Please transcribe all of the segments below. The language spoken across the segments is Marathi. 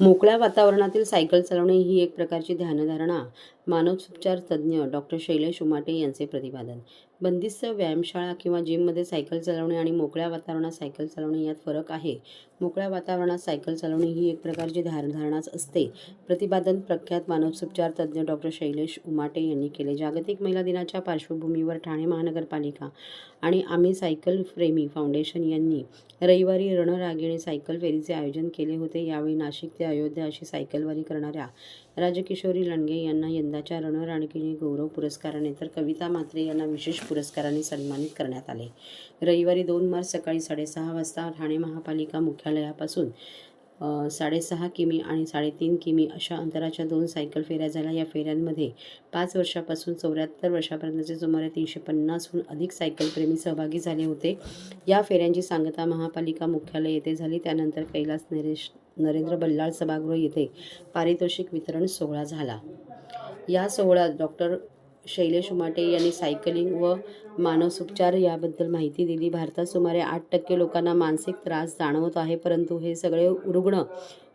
मोकळ्या वातावरणातील सायकल चालवणे ही एक प्रकारची ध्यानधारणा. मानसोपचार तज्ज्ञ डॉक्टर शैलेश उमाटे यांचे प्रतिपादन. बंदिस्त व्यायामशाळा किंवा जिममध्ये सायकल चालवणे आणि मोकळ्या वातावरणात सायकल चालवणे यात फरक आहे. मोकळ्या वातावरणात सायकल चालवणे ही एक प्रकारची ध्यानधारणाच असते. प्रतिपादन प्रख्यात मानसोपचार तज्ज्ञ डॉक्टर शैलेश उमाटे यांनी केले. जागतिक महिला दिनाच्या पार्श्वभूमीवर ठाणे महानगरपालिका आणि आम्ही सायकल प्रेमी फाउंडेशन यांनी रविवारी रणरागिणी सायकल फेरीचे आयोजन केले होते. यावेळी नाशिक ते अयोध्या अशी सायकलवारी करणाऱ्या राजकिशोरी लांडगे यांना यंदाच्या रणरागिणी गौरव पुरस्काराने तर कविता म्हात्रे यांना विशेष पुरस्काराने सन्मानित करण्यात आले. रविवारी 2 मार्च सकाळी 6:30 वाजता ठाणे महापालिका मुख्यालयापासून 6.5 किमी आणि 3.5 किमी अशा अंतराच्या 2 सायकल फेऱ्या झाल्या. या फेऱ्यांमध्ये 5 वर्षापासून 74 वर्षापर्यंतचे सुमारे 350हून अधिक सायकलप्रेमी सहभागी झाले होते. या फेऱ्यांची सांगता महापालिका मुख्यालय येथे झाली. त्यानंतर कैलास नरेंद्र बल्लाळ सभागृह येथे पारितोषिक वितरण सोहळा झाला. या सोहळ्यात डॉक्टर शैलेश उमाटे यांनी सायकलिंग व मानसोपचार याबद्दल माहिती दिली. भारतात सुमारे 8% लोकांना मानसिक त्रास जाणवत आहे, परंतु हे सगळे रुग्ण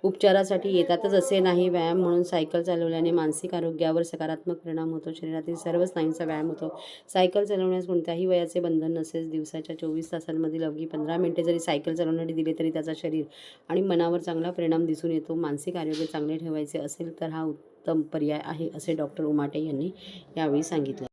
उपचारासाठी येतातच असे नाही. व्यायाम म्हणून सायकल चालवल्याने मानसिक आरोग्यावर सकारात्मक परिणाम होतो. शरीरातील सर्व स्नायूंचा व्यायाम होतो. सायकल चालवण्यास कोणत्याही वयाचे बंधन नसेल. दिवसाच्या 24 तासांमधील अवघी 15 मिनिटे जरी सायकल चालवण्यासाठी दिली तरी त्याचा शरीर आणि मनावर चांगला परिणाम दिसून येतो. मानसिक आरोग्य चांगले ठेवायचे असेल तर हा उत्तम पर्याय आहे, असे डॉक्टर उमाटे यांनी यावेळी सांगितले.